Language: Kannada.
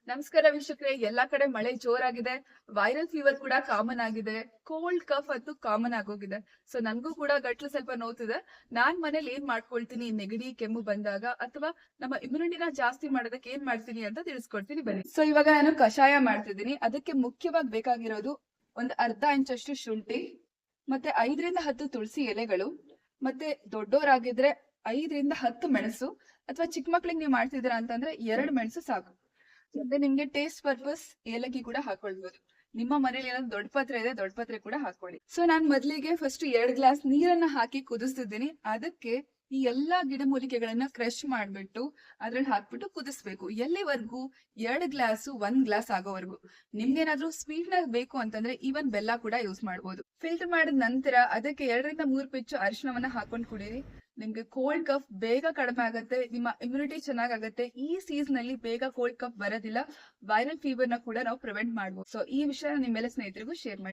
ನಮಸ್ಕಾರ ವೀಕ್ಷಕರೇ. ಎಲ್ಲಾ ಕಡೆ ಮಳೆ ಜೋರಾಗಿದೆ. ವೈರಲ್ ಫೀವರ್ ಕೂಡ ಕಾಮನ್ ಆಗಿದೆ. ಕೋಲ್ಡ್ ಕಫ್ ಅಂತೂ ಕಾಮನ್ ಆಗೋಗಿದೆ. ಸೊ ನನ್ಗೂ ಕೂಡ ಗಂಟ್ಲು ಸ್ವಲ್ಪ ನೋವ್ತಿದೆ. ನಾನ್ ಮನೇಲಿ ಏನ್ ಮಾಡ್ಕೊಳ್ತೀನಿ ನೆಗಡಿ ಕೆಮ್ಮು ಬಂದಾಗ ಅಥವಾ ನಮ್ಮ ಇಮ್ಯುನಿಟಿನ ಜಾಸ್ತಿ ಮಾಡೋದಕ್ಕೆ ಏನ್ ಮಾಡ್ತೀನಿ ಅಂತ ತಿಳಿಸ್ಕೊಡ್ತೀನಿ ಬನ್ನಿ. ಸೊ ಇವಾಗ ನಾನು ಕಷಾಯ ಮಾಡ್ತಿದ್ದೀನಿ. ಅದಕ್ಕೆ ಮುಖ್ಯವಾಗಿ ಬೇಕಾಗಿರೋದು ಒಂದ್ ಅರ್ಧ ಇಂಚಷ್ಟು ಶುಂಠಿ, ಮತ್ತೆ 5ರಿಂದ 10 ತುಳಸಿ ಎಲೆಗಳು, ಮತ್ತೆ ದೊಡ್ಡೋರಾಗಿದ್ರೆ 5ರಿಂದ 10 ಮೆಣಸು, ಅಥವಾ ಚಿಕ್ಕ ಮಕ್ಳಿಗೆ ನೀವು ಮಾಡ್ತಿದ್ದೀರಾ ಅಂತಂದ್ರೆ 2 ಮೆಣಸು ಸಾಕು. ಮತ್ತೆ ನಿಮ್ಗೆ ಟೇಸ್ಟ್ ಪರ್ಪಸ್ ಏಲಕ್ಕಿ ಕೂಡ ಹಾಕೊಳ್ಬಹುದು. ನಿಮ್ಮ ಮನೇಲಿ ಏನಾದ್ರು ದೊಡ್ಡ ಪಾತ್ರೆ ಇದೆ, ದೊಡ್ಡ ಪಾತ್ರೆ ಕೂಡ ಹಾಕೊಳ್ಳಿ. ಸೊ ನಾನ್ ಮೊದ್ಲಿಗೆ ಫಸ್ಟ್ 2 ಗ್ಲಾಸ್ ನೀರನ್ನ ಹಾಕಿ ಕುದಿಸ್ತಿದ್ದೀನಿ. ಅದಕ್ಕೆ ಈ ಎಲ್ಲಾ ಗಿಡಮೂಲಿಕೆಗಳನ್ನ ಕ್ರಶ್ ಮಾಡ್ಬಿಟ್ಟು ಅದ್ರಲ್ಲಿ ಹಾಕ್ಬಿಟ್ಟು ಕುದಿಸ್ಬೇಕು. ಎಲ್ಲಿವರೆಗೂ? 2 ಗ್ಲಾಸು 1 ಗ್ಲಾಸ್ ಆಗೋವರೆಗೂ. ನಿಮ್ಗೇನಾದ್ರೂ ಸ್ವೀಟ್ನೆಸ್ ಬೇಕು ಅಂತಂದ್ರೆ ಈವನ್ ಬೆಲ್ಲ ಕೂಡ ಯೂಸ್ ಮಾಡ್ಬೋದು. ಫಿಲ್ಟರ್ ಮಾಡಿದ ನಂತರ ಅದಕ್ಕೆ 2ರಿಂದ 3 ಪಿಂಚು ಅರಿಶಿಣವನ್ನ ಹಾಕೊಂಡು ಕುಡೀರಿ. ನಿಮ್ಗೆ ಕೋಲ್ಡ್ ಕಫ್ ಬೇಗ ಕಡಿಮೆ ಆಗುತ್ತೆ, ನಿಮ್ಮ ಇಮ್ಯುನಿಟಿ ಚೆನ್ನಾಗಾಗುತ್ತೆ. ಈ ಸೀಸನ್ ಅಲ್ಲಿ ಬೇಗ ಕೋಲ್ಡ್ ಕಫ್ ಬರೋದಿಲ್ಲ. ವೈರಲ್ ಫೀವರ್ ನ ಕೂಡ ನಾವು ಪ್ರಿವೆಂಟ್ ಮಾಡ್ಬೋದು. ಸೊ ಈ ವಿಷಯ ನಿಮ್ಮೆಲ್ಲ ಸ್ನೇಹಿತರಿಗೂ ಶೇರ್ ಮಾಡಿ.